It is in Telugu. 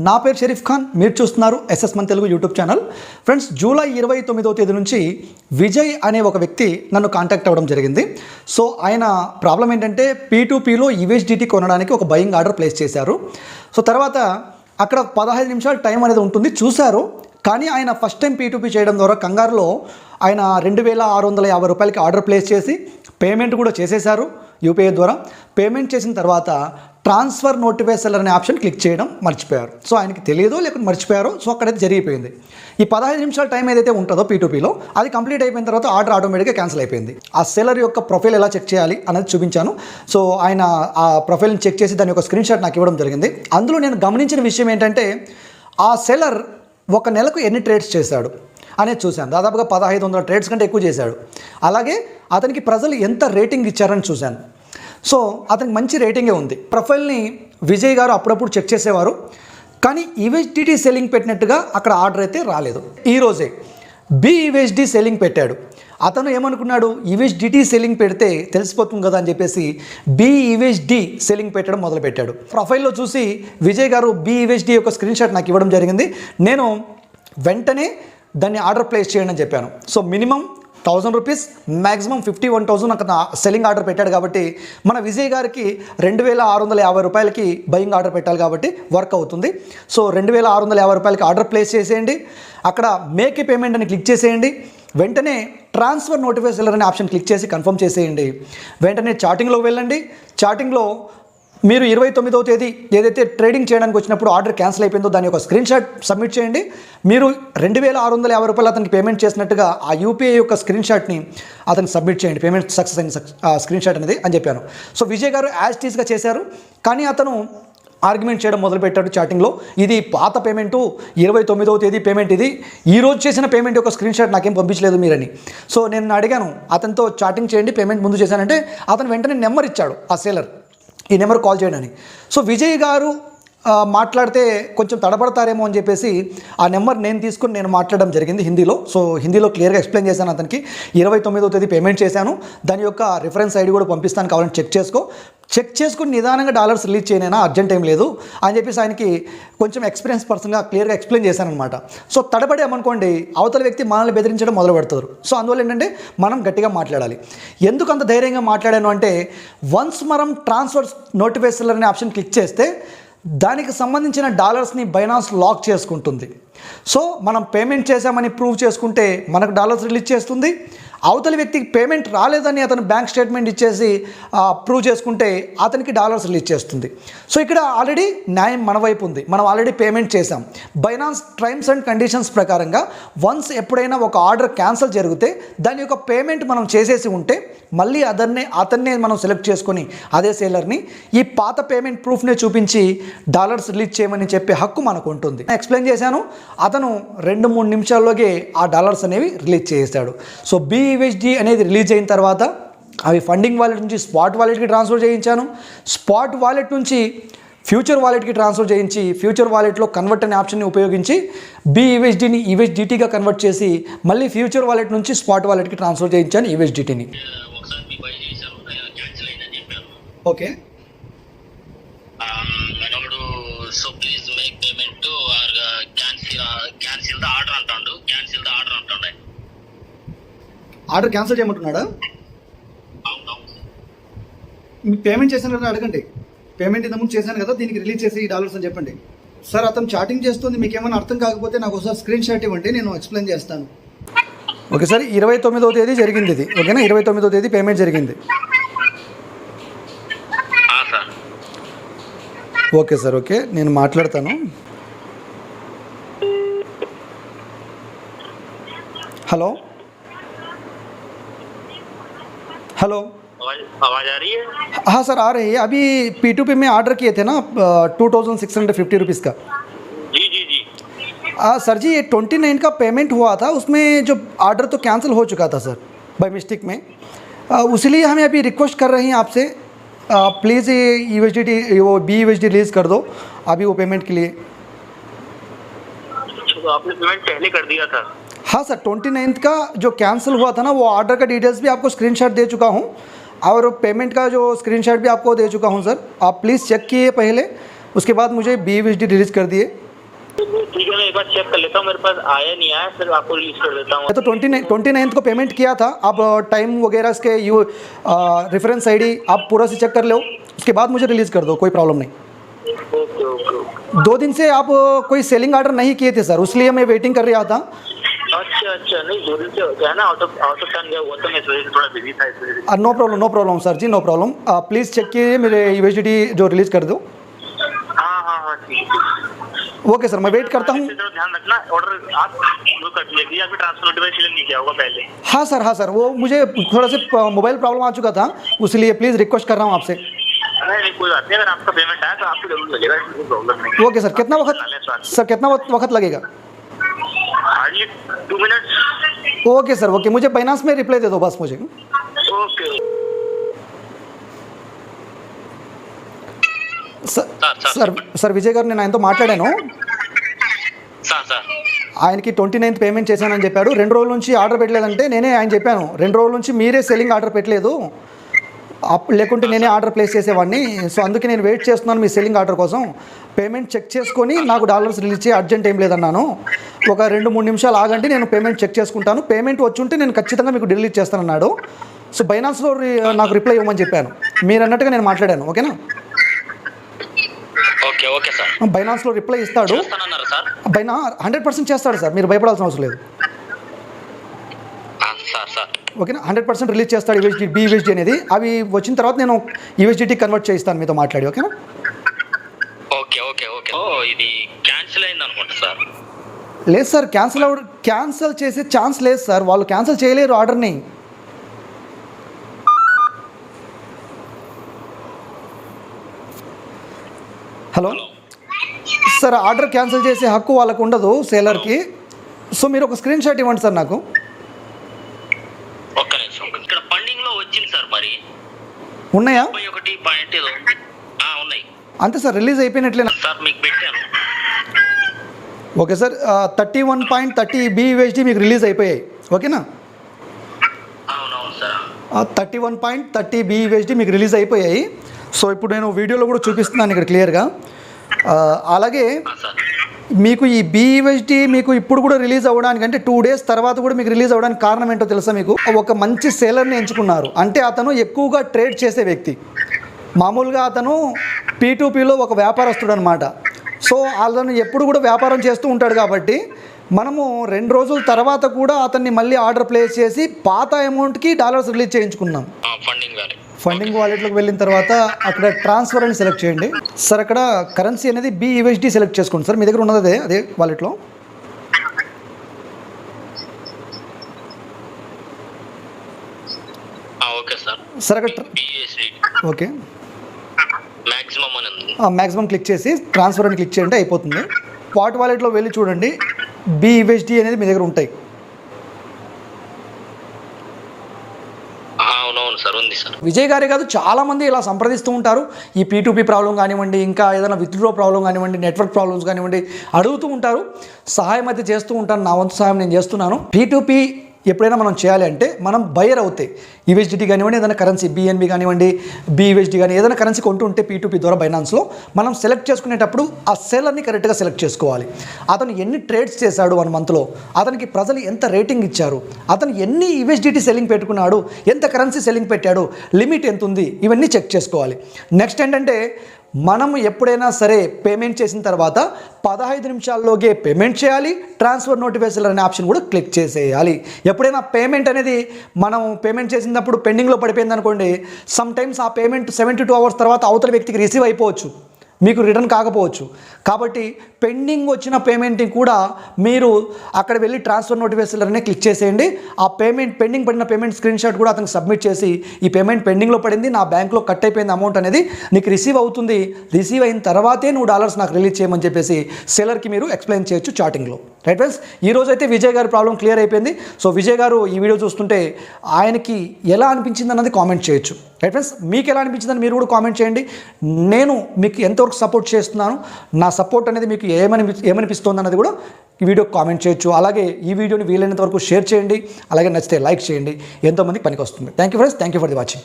నా పేరు షరీఫ్ ఖాన్, మీరు చూస్తున్నారు ఎస్ఎస్ మన Telugu YouTube channel. Friends, July 29వ తేదీ నుంచి విజయ్ అనే ఒక వ్యక్తి నన్ను కాంటాక్ట్ అవ్వడం జరిగింది. సో ఆయన ప్రాబ్లం ఏంటంటే P2Pలో USDT కొనడానికి ఒక బయింగ్ ఆర్డర్ ప్లేస్ చేశారు. సో తర్వాత అక్కడ 15 నిమిషాలు టైం అనేది ఉంటుంది చూశారు. కానీ ఆయన ఫస్ట్ టైం P2P చేయడం ద్వారా కంగారులో ఆయన 2650 రూపాయలకి ఆర్డర్ ప్లేస్ చేసి పేమెంట్ కూడా చేసేశారు యూపీఐ ద్వారా. పేమెంట్ చేసిన తర్వాత ట్రాన్స్ఫర్ నోటిఫై సెల్లర్ అనే ఆప్షన్ క్లిక్ చేయడం మర్చిపోయారు. సో ఆయనకి తెలియదో లేకపోతే మర్చిపోయారో, సో అక్కడైతే జరిగిపోయింది. ఈ 15 నిమిషాల టైం ఏదైతే ఉంటుందో P2Pలో అది కంప్లీట్ అయిపోయిన తర్వాత ఆర్డర్ ఆటోమేటిక్గా క్యాన్సిల్ అయిపోయింది. ఆ సెల్లర్ యొక్క ప్రొఫైల్ ఎలా చెక్ చేయాలి అనేది చూపించాను. సో ఆయన ఆ ప్రొఫైల్ని చెక్ చేసి దాని యొక్క స్క్రీన్ షాట్ నాకు ఇవ్వడం జరిగింది. అందులో నేను గమనించిన విషయం ఏంటంటే ఆ సెల్లర్ ఒక నెలకు ఎన్ని ట్రేడ్స్ చేశాడు అనేది చూశాను. దాదాపుగా 1500 ట్రేడ్స్ కంటే ఎక్కువ చేశాడు. అలాగే అతనికి ప్రజలు ఎంత రేటింగ్ ఇచ్చారని చూశాను. సో అతనికి మంచి రేటింగే ఉంది. ప్రొఫైల్ని విజయ్ గారు అప్పుడప్పుడు చెక్ చేసేవారు, కానీ USDT సెల్లింగ్ పెట్టినట్టుగా అక్కడ ఆర్డర్ అయితే రాలేదు. ఈరోజే BUSD సెల్లింగ్ పెట్టాడు. అతను ఏమనుకున్నాడు, USDT సెల్లింగ్ పెడితే తెలిసిపోతుంది కదా అని చెప్పేసి BUSD సెల్లింగ్ పెట్టడం మొదలుపెట్టాడు. ప్రొఫైల్లో చూసి విజయ్ గారు BUSD యొక్క స్క్రీన్ షాట్ నాకు ఇవ్వడం జరిగింది. నేను వెంటనే దాన్ని ఆర్డర్ ప్లేస్ చేయండి అని చెప్పాను. సో మినిమం 1000 రూపీస్, మ్యాక్సిమం 51,000 అక్కడ సెల్లింగ్ ఆర్డర్ పెట్టాడు. కాబట్టి మన విజయ్ గారికి 2650 రూపాయలకి బయింగ్ ఆర్డర్ పెట్టాలి కాబట్టి వర్క్ అవుతుంది. సో 2650 రూపాయలకి ఆర్డర్ ప్లేస్ చేసేయండి. అక్కడ మేక్ ఏ పేమెంట్ అని క్లిక్ చేసేయండి. వెంటనే ట్రాన్స్ఫర్ నోటిఫై సెల్లర్ అనే ఆప్షన్ క్లిక్ చేసి కన్ఫర్మ్ చేసేయండి. వెంటనే చాటింగ్లోకి వెళ్ళండి. చాటింగ్లో మీరు 29వ తేదీ ఏదైతే ట్రేడింగ్ చేయడానికి వచ్చినప్పుడు ఆర్డర్ క్యాన్సిల్ అయిపోయిందో దాని యొక్క స్క్రీన్ షాట్ సబ్మిట్ చేయండి. మీరు 2650 రూపాయలు అతనికి పేమెంట్ చేసినట్టుగా ఆ యూపీఐ యొక్క స్క్రీన్ షాట్ని అతనికి సబ్మిట్ చేయండి. పేమెంట్ సక్సెస్ అయిన స్క్రీన్ షాట్ అనేది అని చెప్పాను. సో విజయ్ గారు యాజ్ టీస్గా చేశారు. కానీ అతను ఆర్గ్యుమెంట్ చేయడం మొదలుపెట్టాడు చాటింగ్లో. ఇది పాత పేమెంటు, 29వ తేదీ పేమెంట్, ఇది ఈరోజు చేసిన పేమెంట్ యొక్క స్క్రీన్ షాట్ నాకేం పంపించలేదు మీరని. సో నేను అడిగాను అతనితో చాటింగ్ చేయండి, పేమెంట్ ముందు చేశానంటే అతను వెంటనే నెంబర్ ఇచ్చాడు ఆ సేలర్, ఈ నెంబర్ కాల్ చేయడానికి. సో విజయ్ గారు మాట్లాడితే కొంచెం తడబడతారేమో అని చెప్పేసి ఆ నెంబర్ నేను తీసుకుని నేను మాట్లాడడం జరిగింది హిందీలో. సో హిందీలో క్లియర్గా ఎక్స్ప్లెయిన్ చేశాను అతనికి. 29వ తేదీ పేమెంట్ చేశాను, దాని యొక్క రిఫరెన్స్ ఐడి కూడా పంపిస్తాను, కావాలని చెక్ చేసుకుని నిదానంగా డాలర్స్ రిలీజ్ చేయనైనా, అర్జెంట్ ఏం లేదు అని చెప్పేసి ఆయనకి కొంచెం ఎక్స్పీరియన్స్ పర్సన్గా క్లియర్గా ఎక్స్ప్లెయిన్ చేశాను అనమాట. సో తడబడేమనుకోండి అవతల వ్యక్తి మనల్ని బెదిరించడం మొదలు పెడతారు. సో అందువల్ల ఏంటంటే మనం గట్టిగా మాట్లాడాలి. ఎందుకు అంత ధైర్యంగా మాట్లాడాను అంటే, వన్స్ మనం ట్రాన్స్ఫర్ నోటిఫై సెల్లర్ అనే ఆప్షన్ క్లిక్ చేస్తే దానికి సంబంధించిన డాలర్స్ని బైనాన్స్ లాక్ చేసుకుంటుంది. సో మనం పేమెంట్ చేశామని ప్రూవ్ చేసుకుంటే మనకు డాలర్స్ రిలీజ్ చేస్తుంది. అవతలి వ్యక్తికి పేమెంట్ రాలేదని అతను బ్యాంక్ స్టేట్మెంట్ ఇచ్చేసి ప్రూవ్ చేసుకుంటే అతనికి డాలర్స్ రిలీజ్ చేస్తుంది. సో ఇక్కడ ఆల్రెడీ న్యాయం మన వైపు ఉంది, మనం ఆల్రెడీ పేమెంట్ చేసాం. బైనాన్స్ టర్మ్స్ అండ్ కండిషన్స్ ప్రకారంగా వన్స్ ఎప్పుడైనా ఒక ఆర్డర్ క్యాన్సిల్ జరిగితే దాని యొక్క పేమెంట్ మనం చేసేసి ఉంటే మళ్ళీ అతన్నే మనం సెలెక్ట్ చేసుకొని అదే సేలర్ని ఈ పాత పేమెంట్ ప్రూఫ్నే చూపించి డాలర్స్ రిలీజ్ చేయమని చెప్పే హక్కు మనకు ఉంటుంది. ఎక్స్ప్లెయిన్ చేశాను. అతను 2-3 నిమిషాల్లోగే ఆ డాలర్స్ అనేవి రిలీజ్ చేశాడు. సో BUSD అనేది రిలీజ్ అయిన తర్వాత అవి ఫండింగ్ వాలెట్ నుంచి స్పాట్ వాలెట్కి ట్రాన్స్ఫర్ చేయించాను. స్పాట్ వాలెట్ నుంచి ఫ్యూచర్ వాలెట్కి ట్రాన్స్ఫర్ చేయించి ఫ్యూచర్ వాలెట్లో కన్వర్ట్ అనే ఆప్షన్ని ఉపయోగించి BUSDని USDTగా కన్వర్ట్ చేసి మళ్ళీ ఫ్యూచర్ వాలెట్ నుంచి స్పాట్ వాలెట్కి ట్రాన్స్ఫర్ చేయించాను USDTని. Okay, so please make payment or cancel the order అంటాడు. క్యాన్సిల్ ద ఆర్డర్ అంటాడు. ఆర్డర్ క్యాన్సిల్ చేయమంటున్నాడా? మీకు పేమెంట్ చేశాను కదా, అడగండి. పేమెంట్ ఇంతకుముందు చేశాను కదా, దీనికి రిలీజ్ చేసి ఈ డాలర్స్ అని చెప్పండి. సార్ అతను చాటింగ్ చేస్తుంది, మీకు ఏమైనా అర్థం కాకపోతే నాకు ఒకసారి స్క్రీన్ షాట్ ఇవ్వండి, నేను ఎక్స్ప్లెయిన్ చేస్తాను. ఓకే సార్, 29వ తేదీ జరిగింది ఇది. ఓకేనా, 29వ తేదీ పేమెంట్ జరిగింది. ఓకే సార్, ఓకే, నేను మాట్లాడతాను. హలో हेलो, आवाज आ रही है? हाँ सर, आ रही है. अभी P2P में ऑर्डर किए थे ना 2650 रुपीज़ का. जी जी जी. सर जी, ये 29 का पेमेंट हुआ था, उसमें जो ऑर्डर तो कैंसिल हो चुका था सर बाय मिस्टेक में. इसलिए हमें अभी रिक्वेस्ट कर रहे हैं आपसे, प्लीज़ ये USDT वो BUSD रिलीज़ कर दो अभी वो पेमेंट के लिए. तो आपने पेमेंट पहले कर दिया था? हाँ सर, 29 का जो कैंसिल हुआ था ना, वो ऑर्डर का डिटेल्स भी आपको स्क्रीनशॉट दे चुका हूँ और पेमेंट का जो स्क्रीनशॉट भी आपको दे चुका हूँ सर. आप प्लीज़ चेक किए पहले, उसके बाद मुझे BUSD रिलीज़ कर दिए. ठीक है, मैं एक बार चेक कर लेता हूँ, मेरे पास आया नहीं आया, फिर आपको रिलीज कर देता हूँ। मैं तो 29 को पेमेंट किया था। आप टाइम वगैरह इसके रेफरेंस आईडी आप पूरा से चेक कर लो, उसके बाद मुझे रिलीज़ कर दो, कोई प्रॉब्लम नहीं। Okay okay. 2 दिन से आप कोई सेलिंग ऑर्डर नहीं किए थे सर, इसलिए मैं वेटिंग कर रहा था। अच्छा, नहीं 2 दिन से हो गया ना, आउट ऑफ टर्न गया हुआ, तो मैं इस वजह से थोड़ा बिजी था, इस वजह से। नो प्रॉब्लम सर जी, नो प्रॉब्लम। प्लीज़ चेक कीजिए, मेरे USDT जो रिलीज़ कर दो। हाँ ठीक है। ओके सर, मैं वेट करता हूँ। ध्यान रखना, ऑर्डर आप वो कर दिया, आपके ट्रांसफर डिवाइस नहीं किया होगा पहले। हाँ सर, वो मुझे थोड़ा सा मोबाइल प्रॉब्लम आ चुका था, इसलिए प्लीज़ रिक्वेस्ट कर रहा हूँ आपसे। नहीं कोई बात नहीं, अगर आपका पेमेंट आया तो आपको जरूर मिलेगा, कोई प्रॉब्लम नहीं। ओके सर, कितना वक्त लगेगा? Hardly 2 minutes. Okay sir, okay, मुझे बाइनांस में रिप्लाई दे दो बस मुझे। ओके సార్ విజయ్ గారు, నేను ఆయనతో మాట్లాడాను. సార్ ఆయనకి 29th పేమెంట్ చేశానని చెప్పాడు. 2 రోజుల నుంచి ఆర్డర్ పెట్టలేదంటే నేనే ఆయన చెప్పాను, 2 రోజుల నుంచి మీరే సెల్లింగ్ ఆర్డర్ పెట్టలేదు, లేకుంటే నేనే ఆర్డర్ ప్లేస్ చేసేవాడిని. సో అందుకే నేను వెయిట్ చేస్తున్నాను మీ సెల్లింగ్ ఆర్డర్ కోసం. పేమెంట్ చెక్ చేసుకొని నాకు డాలర్స్ రిలీజ్ చేయ, అర్జెంట్ ఏం లేదన్నాను. ఒక 2-3 నిమిషాలు ఆగండి, నేను పేమెంట్ చెక్ చేసుకుంటాను, పేమెంట్ వచ్చి ఉంటే నేను ఖచ్చితంగా మీకు డిలీట్ చేస్తానన్నాడు. సో బైనాన్స్లో నాకు రిప్లై ఇవ్వమని చెప్పాను, మీరు అన్నట్టుగా నేను మాట్లాడాను. ఓకేనా? Okay sir. బైనాన్స్లో రిప్లై ఇస్తాడు, 100% చేస్తాడు సార్, మీరు భయపడాల్సిన అవసరం లేదు. ఓకేనా? 100% రిలీజ్ చేస్తాడు BUSD అనేది. అవి వచ్చిన తర్వాత నేను USDT కన్వర్ట్ చేయిస్తాను మీతో మాట్లాడి. ఓకేనా? ఓకే. ఇది క్యాన్సిల్ అయింది అనుకుంటా సార్. లేదు సార్, క్యాన్సిల్ చేసే ఛాన్స్ లేదు సార్, వాళ్ళు క్యాన్సిల్ చేయలేరు ఆర్డర్ని. హలో సార్, ఆర్డర్ క్యాన్సిల్ చేసే హక్కు వాళ్ళకు ఉండదు, సేలర్కి. సో మీరు ఒక స్క్రీన్ షాట్ ఇవ్వండి సార్ నాకు. ఒక్క నిమిషం, ఇక్కడ పండింగ్ లో వచ్చింది సార్, మరి ఉన్నాయా? 31 పాయింట్ ఏదో ఉన్నాయి అంతే సార్, రిలీజ్ అయిపోయినట్లేనా సార్? మీకు పెట్టాను. ఓకే సార్, 31.30 BUSD మీకు రిలీజ్ అయిపోయాయి. ఓకేనా? అవునవును సార్. 31.30 BUSD మీకు రిలీజ్ అయిపోయాయి. సో ఇప్పుడు నేను వీడియోలో కూడా చూపిస్తున్నాను ఇక్కడ క్లియర్గా. అలాగే మీకు ఈ BUSD మీకు ఇప్పుడు కూడా రిలీజ్ అవ్వడానికి, అంటే 2 days తర్వాత కూడా మీకు రిలీజ్ అవ్వడానికి కారణం ఏంటో తెలుసా మీకు? ఒక మంచి సేలర్ని ఎంచుకున్నారు, అంటే అతను ఎక్కువగా ట్రేడ్ చేసే వ్యక్తి. మామూలుగా అతను P2Pలో ఒక వ్యాపారస్తుడు అనమాట. సో అతను ఎప్పుడు కూడా వ్యాపారం చేస్తూ ఉంటాడు కాబట్టి మనము 2 రోజుల తర్వాత కూడా అతన్ని మళ్ళీ ఆర్డర్ ప్లేస్ చేసి పాత అమౌంట్కి డాలర్స్ రిలీజ్ చేయించుకున్నాం. ఫండింగ్ వాలెట్లోకి వెళ్ళిన తర్వాత అక్కడ ట్రాన్స్ఫర్ అని సెలెక్ట్ చేయండి సార్. అక్కడ కరెన్సీ అనేది BUSD సెలెక్ట్ చేసుకోండి సార్, మీ దగ్గర ఉన్నది అదే వాలెట్లో. ఓకే సార్ అక్కడ ఓకే మ్యాక్సిమం క్లిక్ చేసి ట్రాన్స్ఫర్ అని క్లిక్ చేయండి, అయిపోతుంది. స్పాట్ వాలెట్లో వెళ్ళి చూడండి, BUSD అనేది మీ దగ్గర ఉంటాయి. విజయ్ గారే కాదు, చాలామంది ఇలా సంప్రదిస్తూ ఉంటారు. ఈ P2P ప్రాబ్లం కానివ్వండి, ఇంకా ఏదైనా విత్డ్రా ప్రాబ్లం కానివ్వండి, నెట్వర్క్ ప్రాబ్లమ్స్ కానివ్వండి, అడుగుతూ ఉంటారు. సహాయం అయితే చేస్తూ ఉంటాను, నా వంతు సహాయం నేను చేస్తున్నాను. P2P ఎప్పుడైనా మనం చేయాలి అంటే మనం బయర్ అవుతాయి. USDT కానివ్వండి, ఏదైనా కరెన్సీ BNB కానివ్వండి, BUSD కానీ ఏదైనా కరెన్సీ కొంటుంటే P2P ద్వారా బైనాన్స్లో మనం సెలెక్ట్ చేసుకునేటప్పుడు ఆ సెలర్ని కరెక్ట్గా సెలెక్ట్ చేసుకోవాలి. అతను ఎన్ని ట్రేడ్స్ చేశాడు 1 monthలో, అతనికి ప్రజలు ఎంత రేటింగ్ ఇచ్చారు, అతను ఎన్ని USDT సెల్లింగ్ పెట్టుకున్నాడు, ఎంత కరెన్సీ సెల్లింగ్ పెట్టాడు, లిమిట్ ఎంత ఉంది, ఇవన్నీ చెక్ చేసుకోవాలి. నెక్స్ట్ ఏంటంటే మనం ఎప్పుడైనా సరే పేమెంట్ చేసిన తర్వాత 15 నిమిషాల్లోగే పేమెంట్ చేయాలి. ట్రాన్స్ఫర్ నోటిఫికేషన్ అనే ఆప్షన్ కూడా క్లిక్ చేసేయాలి. ఎప్పుడైనా పేమెంట్ అనేది మనం పేమెంట్ చేసినప్పుడు పెండింగ్లో పడిపోయింది అనుకోండి, సమ్ టైమ్స్ ఆ పేమెంట్ 72 hours తర్వాత అవతల వ్యక్తికి రిసీవ్ అయిపోవచ్చు, మీకు రిటర్న్ కాకపోవచ్చు. కాబట్టి పెండింగ్ వచ్చిన పేమెంట్ని కూడా మీరు అక్కడ వెళ్ళి ట్రాన్స్ఫర్ నోటిఫికేషన్లనే క్లిక్ చేసేయండి. ఆ పెండింగ్ పడిన పేమెంట్ స్క్రీన్ షాట్ కూడా అతనికి సబ్మిట్ చేసి, ఈ పేమెంట్ పెండింగ్లో పడింది, నా బ్యాంక్లో కట్ అయిపోయింది అమౌంట్ అనేది నీకు రిసీవ్ అవుతుంది, రిసీవ్ అయిన తర్వాతే నువ్వు డాలర్స్ నాకు రిలీజ్ చేయమని చెప్పేసి సెలర్కి మీరు ఎక్స్ప్లెయిన్ చేయొచ్చు చాటింగ్లో. రైట్ ఫ్రెండ్స్, ఈరోజు అయితే విజయ్ గారి ప్రాబ్లం క్లియర్ అయిపోయింది. సో విజయ్ గారు ఈ వీడియో చూస్తుంటే ఆయనకి ఎలా అనిపించింది అన్నది కామెంట్ చేయొచ్చు. రైట్ ఫ్రెండ్స్, మీకు ఎలా అనిపించిందని మీరు కూడా కామెంట్ చేయండి. నేను మీకు ఎంతవరకు సపోర్ట్ చేస్తున్నాను, నా సపోర్ట్ అనేది మీకు ఏమనిపిస్తుంది అన్నది కూడా ఈ వీడియో కామెంట్ చేయొచ్చు. అలాగే ఈ వీడియోని వీలైనంత వరకు షేర్ చేయండి. అలాగే నచ్చితే లైక్ చేయండి, ఎంతోమందికి పనికి వస్తుంది. Thank you friends, thank you for the watching.